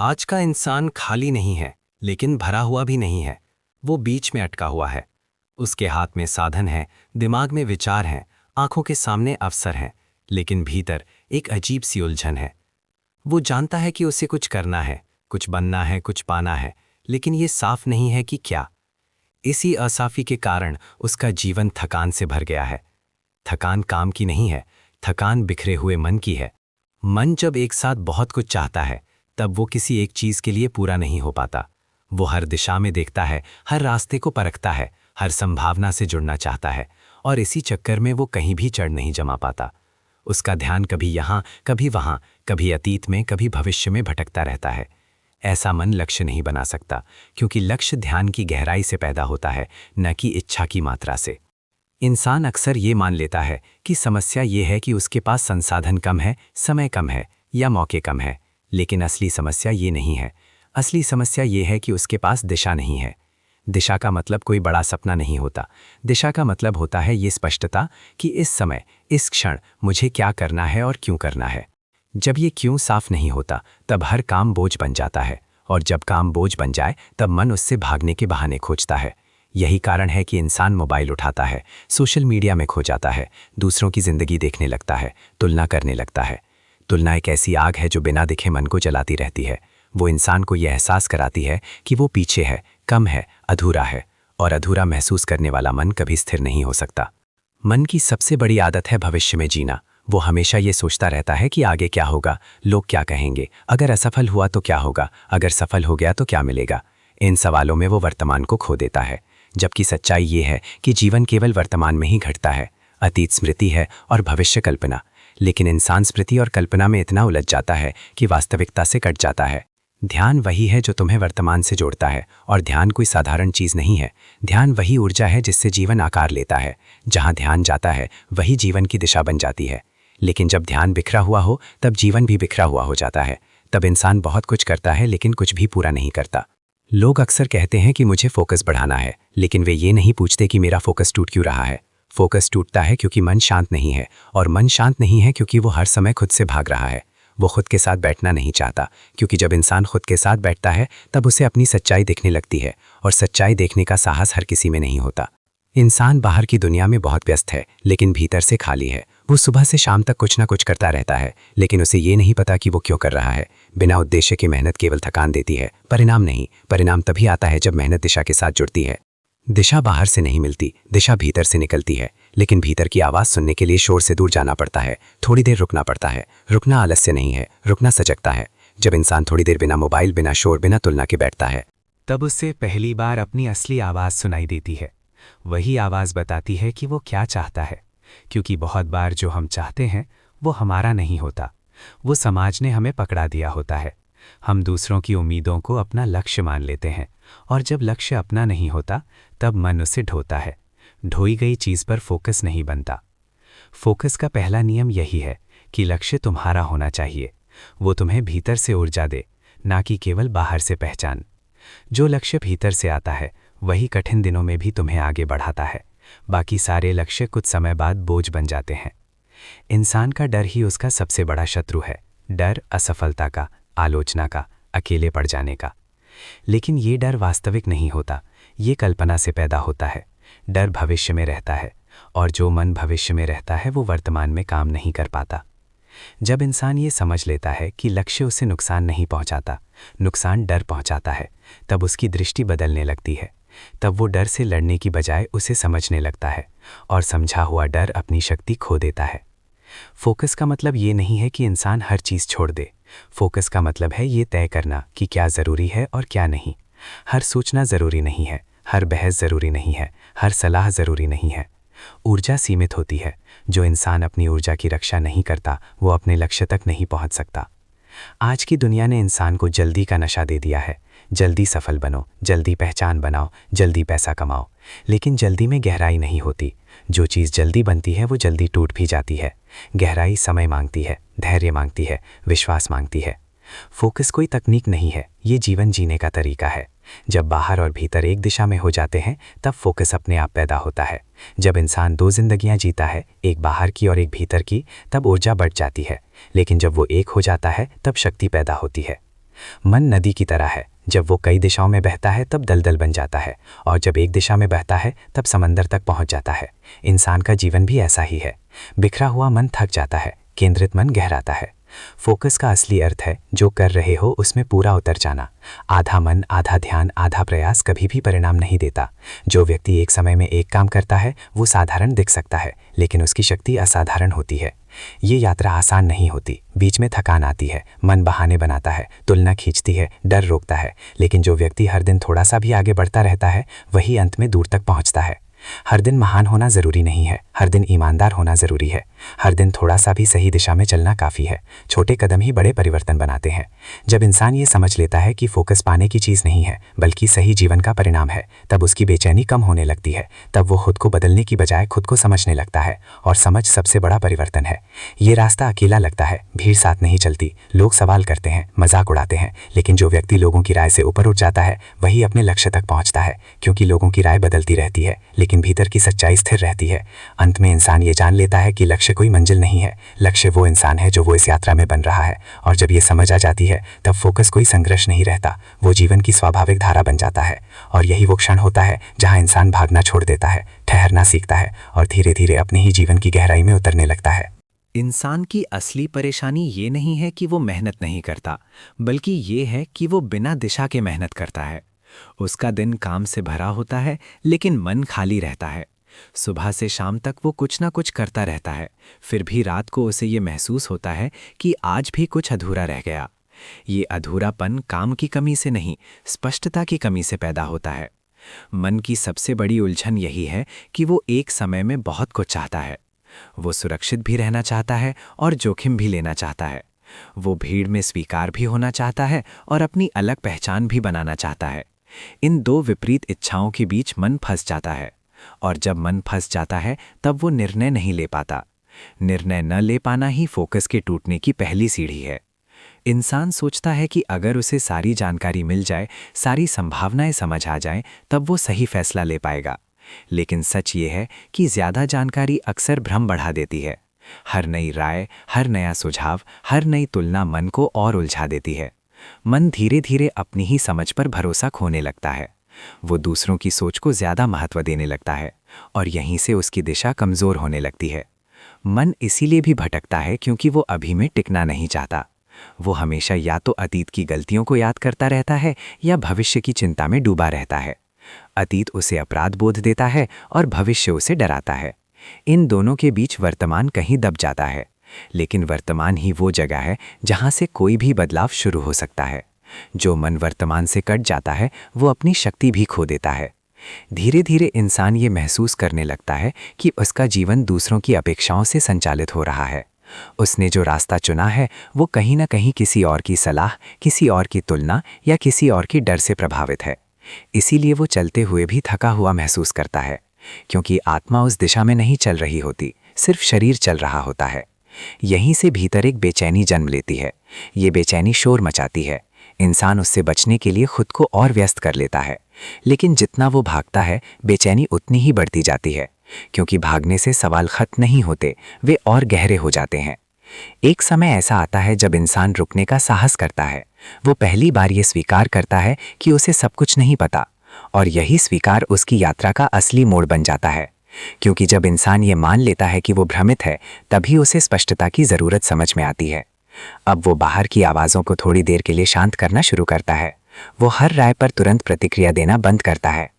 आज का इंसान खाली नहीं है, लेकिन भरा हुआ भी नहीं है। वो बीच में अटका हुआ है। उसके हाथ में साधन है, दिमाग में विचार हैं, आंखों के सामने अवसर हैं, लेकिन भीतर एक अजीब सी उलझन है। वो जानता है कि उसे कुछ करना है, कुछ बनना है, कुछ पाना है, लेकिन ये साफ नहीं है कि क्या। इसी असाफी के कारण उसका जीवन थकान से भर गया है। थकान काम की नहीं है, थकान बिखरे हुए मन की है। मन जब एक साथ बहुत कुछ चाहता है, तब वो किसी एक चीज के लिए पूरा नहीं हो पाता। वो हर दिशा में देखता है, हर रास्ते को परखता है, हर संभावना से जुड़ना चाहता है, और इसी चक्कर में वो कहीं भी चढ़ नहीं जमा पाता। उसका ध्यान कभी यहाँ, कभी वहाँ, कभी अतीत में, कभी भविष्य में भटकता रहता है। ऐसा मन लक्ष्य नहीं बना सकता, क्योंकि लक्ष्य ध्यान की गहराई से पैदा होता है, न कि इच्छा की मात्रा से। इंसान अक्सर ये मान लेता है कि समस्या ये है कि उसके पास संसाधन कम है, समय कम है या मौके कम है, लेकिन असली समस्या ये नहीं है। असली समस्या ये है कि उसके पास दिशा नहीं है। दिशा का मतलब कोई बड़ा सपना नहीं होता। दिशा का मतलब होता है ये स्पष्टता कि इस समय, इस क्षण मुझे क्या करना है और क्यों करना है। जब ये क्यों साफ नहीं होता, तब हर काम बोझ बन जाता है, और जब काम बोझ बन जाए तब मन उससे भागने के बहाने खोजता है। यही कारण है कि इंसान मोबाइल उठाता है, सोशल मीडिया में खो जाता है, दूसरों की जिंदगी देखने लगता है, तुलना करने लगता है। तुलना एक ऐसी आग है जो बिना दिखे मन को जलाती रहती है। वो इंसान को यह एहसास कराती है कि वो पीछे है, कम है, अधूरा है, और अधूरा महसूस करने वाला मन कभी स्थिर नहीं हो सकता। मन की सबसे बड़ी आदत है भविष्य में जीना। वो हमेशा ये सोचता रहता है कि आगे क्या होगा, लोग क्या कहेंगे, अगर असफल हुआ तो क्या होगा, अगर सफल हो गया तो क्या मिलेगा। इन सवालों में वो वर्तमान को खो देता है, जबकि सच्चाई ये है कि जीवन केवल वर्तमान में ही घटता है। अतीत स्मृति है और भविष्य कल्पना, लेकिन इंसान स्मृति और कल्पना में इतना उलझ जाता है कि वास्तविकता से कट जाता है। ध्यान वही है जो तुम्हें वर्तमान से जोड़ता है, और ध्यान कोई साधारण चीज नहीं है। ध्यान वही ऊर्जा है जिससे जीवन आकार लेता है। जहां ध्यान जाता है, वही जीवन की दिशा बन जाती है। लेकिन जब ध्यान बिखरा हुआ हो, तब जीवन भी बिखरा हुआ हो जाता है। तब इंसान बहुत कुछ करता है, लेकिन कुछ भी पूरा नहीं करता। लोग अक्सर कहते हैं कि मुझे फोकस बढ़ाना है, लेकिन वे ये नहीं पूछते कि मेरा फोकस टूट क्यों रहा है। फोकस टूटता है क्योंकि मन शांत नहीं है, और मन शांत नहीं है क्योंकि वो हर समय खुद से भाग रहा है। वो खुद के साथ बैठना नहीं चाहता, क्योंकि जब इंसान खुद के साथ बैठता है तब उसे अपनी सच्चाई दिखने लगती है, और सच्चाई देखने का साहस हर किसी में नहीं होता। इंसान बाहर की दुनिया में बहुत व्यस्त है, लेकिन भीतर से खाली है। वो सुबह से शाम तक कुछ ना कुछ करता रहता है, लेकिन उसे ये नहीं पता कि वो क्यों कर रहा है। बिना उद्देश्य के मेहनत केवल थकान देती है, परिणाम नहीं। परिणाम तभी आता है जब मेहनत दिशा के साथ जुड़ती है। दिशा बाहर से नहीं मिलती, दिशा भीतर से निकलती है। लेकिन भीतर की आवाज़ सुनने के लिए शोर से दूर जाना पड़ता है, थोड़ी देर रुकना पड़ता है। रुकना आलस्य नहीं है, रुकना सजगता है। जब इंसान थोड़ी देर बिना मोबाइल, बिना शोर, बिना तुलना के बैठता है, तब उससे पहली बार अपनी असली आवाज़ सुनाई देती है। वही आवाज़ बताती है कि वो क्या चाहता है, क्योंकि बहुत बार जो हम चाहते हैं वो हमारा नहीं होता, वो समाज ने हमें पकड़ा दिया होता है। हम दूसरों की उम्मीदों को अपना लक्ष्य मान लेते हैं, और जब लक्ष्य अपना नहीं होता तब मन उसे ढोता है। ढोई गई चीज़ पर फोकस नहीं बनता। फोकस का पहला नियम यही है कि लक्ष्य तुम्हारा होना चाहिए। वो तुम्हें भीतर से ऊर्जा दे, ना कि केवल बाहर से पहचान। जो लक्ष्य भीतर से आता है वही कठिन दिनों में भी तुम्हें आगे बढ़ाता है। बाकी सारे लक्ष्य कुछ समय बाद बोझ बन जाते हैं। इंसान का डर ही उसका सबसे बड़ा शत्रु है। डर असफलता का, आलोचना का, अकेले पड़ जाने का। लेकिन ये डर वास्तविक नहीं होता, ये कल्पना से पैदा होता है। डर भविष्य में रहता है, और जो मन भविष्य में रहता है वो वर्तमान में काम नहीं कर पाता। जब इंसान ये समझ लेता है कि लक्ष्य उसे नुकसान नहीं पहुंचाता, नुकसान डर पहुंचाता है, तब उसकी दृष्टि बदलने लगती है। तब वो डर से लड़ने की बजाय उसे समझने लगता है, और समझा हुआ डर अपनी शक्ति खो देता है। फोकस का मतलब ये नहीं है कि इंसान हर चीज़ छोड़ दे। फोकस का मतलब है ये तय करना कि क्या ज़रूरी है और क्या नहीं। हर सूचना ज़रूरी नहीं है, हर बहस ज़रूरी नहीं है, हर सलाह ज़रूरी नहीं है। ऊर्जा सीमित होती है। जो इंसान अपनी ऊर्जा की रक्षा नहीं करता वो अपने लक्ष्य तक नहीं पहुंच सकता। आज की दुनिया ने इंसान को जल्दी का नशा दे दिया है। जल्दी सफल बनो, जल्दी पहचान बनाओ, जल्दी पैसा कमाओ। लेकिन जल्दी में गहराई नहीं होती। जो चीज़ जल्दी बनती है वो जल्दी टूट भी जाती है। गहराई समय मांगती है, धैर्य मांगती है, विश्वास मांगती है। फोकस कोई तकनीक नहीं है, ये जीवन जीने का तरीका है। जब बाहर और भीतर एक दिशा में हो जाते हैं तब फोकस अपने आप पैदा होता है। जब इंसान दो जिंदगियां जीता है, एक बाहर की और एक भीतर की, तब ऊर्जा बढ़ जाती है। लेकिन जब वो एक हो जाता है तब शक्ति पैदा होती है। मन नदी की तरह है, जब वो कई दिशाओं में बहता है तब दलदल बन जाता है, और जब एक दिशा में बहता है तब समंदर तक पहुंच जाता है। इंसान का जीवन भी ऐसा ही है। बिखरा हुआ मन थक जाता है, केंद्रित मन गहराता है। फोकस का असली अर्थ है जो कर रहे हो उसमें पूरा उतर जाना। आधा मन, आधा ध्यान, आधा प्रयास कभी भी परिणाम नहीं देता। जो व्यक्ति एक समय में एक काम करता है वो साधारण दिख सकता है, लेकिन उसकी शक्ति असाधारण होती है। ये यात्रा आसान नहीं होती, बीच में थकान आती है, मन बहाने बनाता है, तुलना खींचती है, डर रोकता है, लेकिन जो व्यक्ति हर दिन थोड़ा सा भी आगे बढ़ता रहता है वही अंत में दूर तक पहुंचता है। हर दिन महान होना जरूरी नहीं है, हर दिन ईमानदार होना जरूरी है। हर दिन थोड़ा सा भी सही दिशा में चलना काफ़ी है। छोटे कदम ही बड़े परिवर्तन बनाते हैं। जब इंसान ये समझ लेता है कि फोकस पाने की चीज़ नहीं है बल्कि सही जीवन का परिणाम है, तब उसकी बेचैनी कम होने लगती है। तब वो खुद को बदलने की बजाय खुद को समझने लगता है, और समझ सबसे बड़ा परिवर्तन है। ये रास्ता अकेला लगता है, भीड़ साथ नहीं चलती, लोग सवाल करते हैं, मजाक उड़ाते हैं, लेकिन जो व्यक्ति लोगों की राय से ऊपर उठ जाता है वही अपने लक्ष्य तक पहुँचता है। क्योंकि लोगों की राय बदलती रहती है लेकिन भीतर की सच्चाई स्थिर रहती है। अंत में इंसान ये जान लेता है कि लक्ष्य कोई मंजिल नहीं है, लक्ष्य वो इंसान है जो वो इस यात्रा में बन रहा है। और जब ये समझ आ जाती है तब फोकस कोई संघर्ष नहीं रहता, वो जीवन की स्वाभाविक धारा बन जाता है। और यही वो क्षण होता है जहाँ इंसान भागना छोड़ देता है, ठहरना सीखता है और धीरे धीरे अपने ही जीवन की गहराई में उतरने लगता है। इंसान की असली परेशानी ये नहीं है कि वो मेहनत नहीं करता, बल्कि ये है कि वो बिना दिशा के मेहनत करता है। उसका दिन काम से भरा होता है लेकिन मन खाली रहता है। सुबह से शाम तक वो कुछ ना कुछ करता रहता है, फिर भी रात को उसे ये महसूस होता है कि आज भी कुछ अधूरा रह गया। ये अधूरापन काम की कमी से नहीं, स्पष्टता की कमी से पैदा होता है। मन की सबसे बड़ी उलझन यही है कि वो एक समय में बहुत कुछ चाहता है। वो सुरक्षित भी रहना चाहता है और जोखिम भी लेना चाहता है। वो भीड़ में स्वीकार भी होना चाहता है और अपनी अलग पहचान भी बनाना चाहता है। इन दो विपरीत इच्छाओं के बीच मन फंस जाता है, और जब मन फंस जाता है तब वो निर्णय नहीं ले पाता। निर्णय न ले पाना ही फोकस के टूटने की पहली सीढ़ी है। इंसान सोचता है कि अगर उसे सारी जानकारी मिल जाए, सारी संभावनाएं समझ आ जाएं, तब वो सही फैसला ले पाएगा। लेकिन सच ये है कि ज़्यादा जानकारी अक्सर भ्रम बढ़ा देती है। हर नई राय, हर नया सुझाव, हर नई तुलना मन को और उलझा देती है। मन धीरे धीरे अपनी ही समझ पर भरोसा खोने लगता है। वो दूसरों की सोच को ज़्यादा महत्व देने लगता है, और यहीं से उसकी दिशा कमज़ोर होने लगती है। मन इसीलिए भी भटकता है क्योंकि वो अभी में टिकना नहीं चाहता। वो हमेशा या तो अतीत की गलतियों को याद करता रहता है या भविष्य की चिंता में डूबा रहता है। अतीत उसे अपराध बोध देता है और भविष्य उसे डराता है। इन दोनों के बीच वर्तमान कहीं दब जाता है, लेकिन वर्तमान ही वो जगह है जहाँ से कोई भी बदलाव शुरू हो सकता है। जो मन वर्तमान से कट जाता है वो अपनी शक्ति भी खो देता है। धीरे धीरे इंसान ये महसूस करने लगता है कि उसका जीवन दूसरों की अपेक्षाओं से संचालित हो रहा है। उसने जो रास्ता चुना है वो कहीं ना कहीं किसी और की सलाह, किसी और की तुलना या किसी और की डर से प्रभावित है। इसीलिए वो चलते हुए भी थका हुआ महसूस करता है, क्योंकि आत्मा उस दिशा में नहीं चल रही होती, सिर्फ शरीर चल रहा होता है। यहीं से भीतर एक बेचैनी जन्म लेती है। ये बेचैनी शोर मचाती है। इंसान उससे बचने के लिए खुद को और व्यस्त कर लेता है, लेकिन जितना वो भागता है बेचैनी उतनी ही बढ़ती जाती है, क्योंकि भागने से सवाल खत्म नहीं होते, वे और गहरे हो जाते हैं। एक समय ऐसा आता है जब इंसान रुकने का साहस करता है। वो पहली बार ये स्वीकार करता है कि उसे सब कुछ नहीं पता, और यही स्वीकार उसकी यात्रा का असली मोड़ बन जाता है। क्योंकि जब इंसान ये मान लेता है कि वो भ्रमित है, तभी उसे स्पष्टता की ज़रूरत समझ में आती है। अब वो बाहर की आवाज़ों को थोड़ी देर के लिए शांत करना शुरू करता है। वो हर राय पर तुरंत प्रतिक्रिया देना बंद करता है।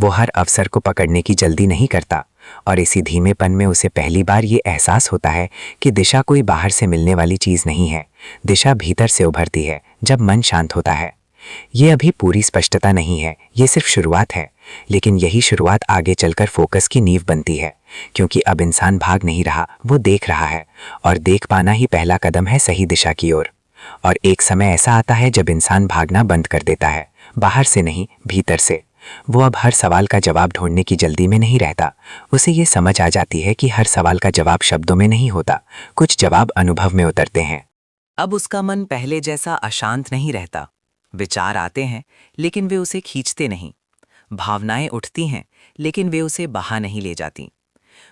वो हर अवसर को पकड़ने की जल्दी नहीं करता, और इसी धीमेपन में उसे पहली बार ये एहसास होता है कि दिशा कोई बाहर से मिलने वाली चीज़ नहीं है, दिशा भीतर से उभरती है जब मन शांत होता है। ये अभी पूरी स्पष्टता नहीं है, ये सिर्फ शुरुआत है, लेकिन यही शुरुआत आगे चलकर फोकस की नींव बनती है। क्योंकि अब इंसान भाग नहीं रहा, वो देख रहा है, और देख पाना ही पहला कदम है सही दिशा की ओर। और एक समय ऐसा आता है जब इंसान भागना बंद कर देता है, बाहर से नहीं, भीतर से। वो अब हर सवाल का जवाब ढूंढने की जल्दी में नहीं रहता। उसे ये समझ आ जाती है कि हर सवाल का जवाब शब्दों में नहीं होता, कुछ जवाब अनुभव में उतरते हैं। अब उसका मन पहले जैसा अशांत नहीं रहता। विचार आते हैं लेकिन वे उसे खींचते नहीं। भावनाएं उठती हैं लेकिन वे उसे बहा नहीं ले जाती।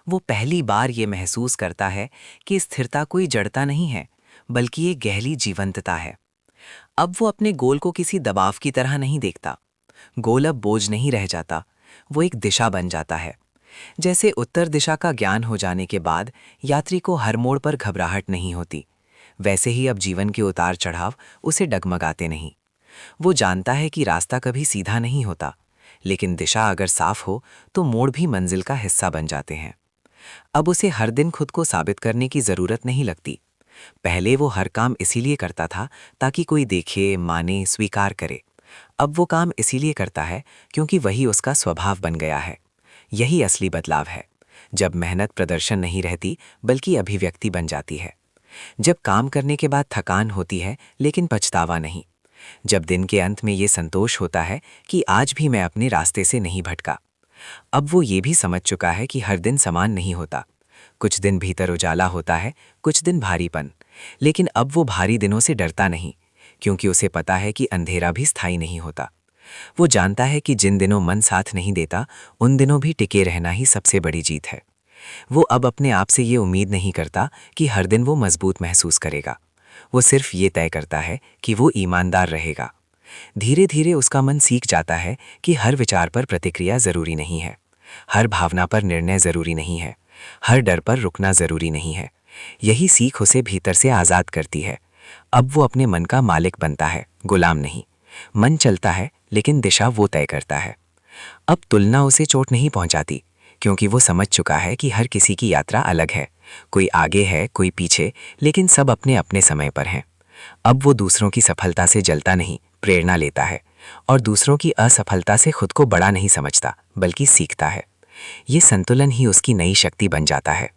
वो पहली बार ये महसूस करता है कि स्थिरता कोई जड़ता नहीं है, बल्कि ये गहरी जीवंतता है। अब वो अपने गोल को किसी दबाव की तरह नहीं देखता। गोल अब बोझ नहीं रह जाता, वो एक दिशा बन जाता है। जैसे उत्तर दिशा का ज्ञान हो जाने के बाद यात्री को हर मोड़ पर घबराहट नहीं होती, वैसे ही अब जीवन के उतार चढ़ाव उसे डगमगाते नहीं। वो जानता है कि रास्ता कभी सीधा नहीं होता, लेकिन दिशा अगर साफ हो तो मोड़ भी मंजिल का हिस्सा बन जाते हैं। अब उसे हर दिन खुद को साबित करने की जरूरत नहीं लगती। पहले वो हर काम इसीलिए करता था ताकि कोई देखे, माने, स्वीकार करे। अब वो काम इसीलिए करता है क्योंकि वही उसका स्वभाव बन गया है। यही असली बदलाव है, जब मेहनत प्रदर्शन नहीं रहती बल्कि अभिव्यक्ति बन जाती है। जब काम करने के बाद थकान होती है लेकिन पछतावा नहीं। जब दिन के अंत में ये संतोष होता है कि आज भी मैं अपने रास्ते से नहीं भटका। अब वो ये भी समझ चुका है कि हर दिन समान नहीं होता। कुछ दिन भीतर उजाला होता है, कुछ दिन भारीपन। लेकिन अब वो भारी दिनों से डरता नहीं, क्योंकि उसे पता है कि अंधेरा भी स्थायी नहीं होता। वो जानता है कि जिन दिनों मन साथ नहीं देता, उन दिनों भी टिके रहना ही सबसे बड़ी जीत है। वो अब अपने आप से ये उम्मीद नहीं करता कि हर दिन वो मजबूत महसूस करेगा। वो सिर्फ ये तय करता है कि वो ईमानदार रहेगा। धीरे धीरे उसका मन सीख जाता है कि हर विचार पर प्रतिक्रिया जरूरी नहीं है, हर भावना पर निर्णय जरूरी नहीं है, हर डर पर रुकना जरूरी नहीं है। यही सीख उसे भीतर से आज़ाद करती है। अब वो अपने मन का मालिक बनता है, गुलाम नहीं। मन चलता है लेकिन दिशा वो तय करता है। अब तुलना उसे चोट नहीं पहुंचाती, क्योंकि वो समझ चुका है कि हर किसी की यात्रा अलग है। कोई आगे है, कोई पीछे, लेकिन सब अपने अपने समय पर हैं। अब वो दूसरों की सफलता से जलता नहीं, प्रेरणा लेता है, और दूसरों की असफलता से खुद को बड़ा नहीं समझता बल्कि सीखता है। ये संतुलन ही उसकी नई शक्ति बन जाता है।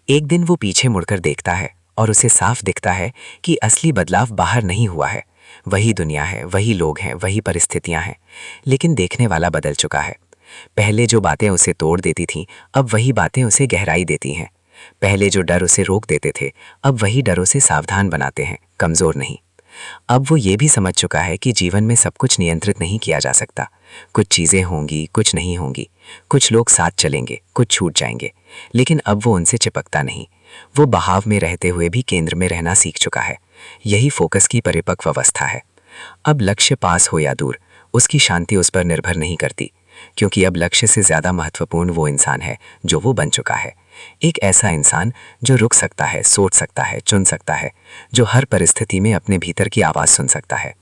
एक दिन वो पीछे मुड़कर देखता है और उसे साफ दिखता है कि असली बदलाव बाहर नहीं हुआ है। वही दुनिया है, वही लोग हैं, वही परिस्थितियां हैं, लेकिन देखने वाला बदल चुका है। पहले जो बातें उसे तोड़ देती थीं, अब वही बातें उसे गहराई देती हैं। पहले जो डर उसे रोक देते थे, अब वही डर उसे सावधान बनाते हैं, कमजोर नहीं। अब वो ये भी समझ चुका है कि जीवन में सब कुछ नियंत्रित नहीं किया जा सकता। कुछ चीज़ें होंगी, कुछ नहीं होंगी, कुछ लोग साथ चलेंगे, कुछ छूट जाएंगे, लेकिन अब वो उनसे चिपकता नहीं। वो बहाव में रहते हुए भी केंद्र में रहना सीख चुका है। यही फोकस की परिपक्व अवस्था है। अब लक्ष्य पास हो या दूर, उसकी शांति उस पर निर्भर नहीं करती, क्योंकि अब लक्ष्य से ज़्यादा महत्वपूर्ण वो इंसान है जो वो बन चुका है। एक ऐसा इंसान जो रुक सकता है, सोच सकता है, चुन सकता है, जो हर परिस्थिति में अपने भीतर की आवाज़ सुन सकता है।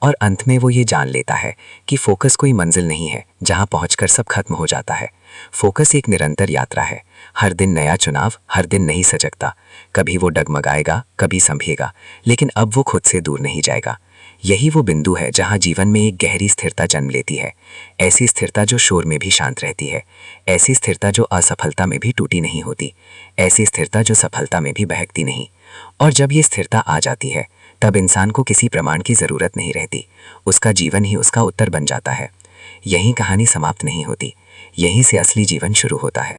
और अंत में वो ये जान लेता है कि फोकस कोई मंजिल नहीं है जहाँ पहुंचकर सब खत्म हो जाता है। फोकस एक निरंतर यात्रा है। हर दिन नया चुनाव, हर दिन नहीं सजगता। कभी वो डगमगाएगा, कभी संभेगा, लेकिन अब वो खुद से दूर नहीं जाएगा। यही वो बिंदु है जहाँ जीवन में एक गहरी स्थिरता जन्म लेती है। ऐसी स्थिरता जो शोर में भी शांत रहती है। ऐसी स्थिरता जो असफलता में भी टूटी नहीं होती। ऐसी स्थिरता जो सफलता में भी बहकती नहीं। और जब ये स्थिरता आ जाती है, तब इंसान को किसी प्रमाण की ज़रूरत नहीं रहती। उसका जीवन ही उसका उत्तर बन जाता है। यही कहानी समाप्त नहीं होती, यहीं से असली जीवन शुरू होता है।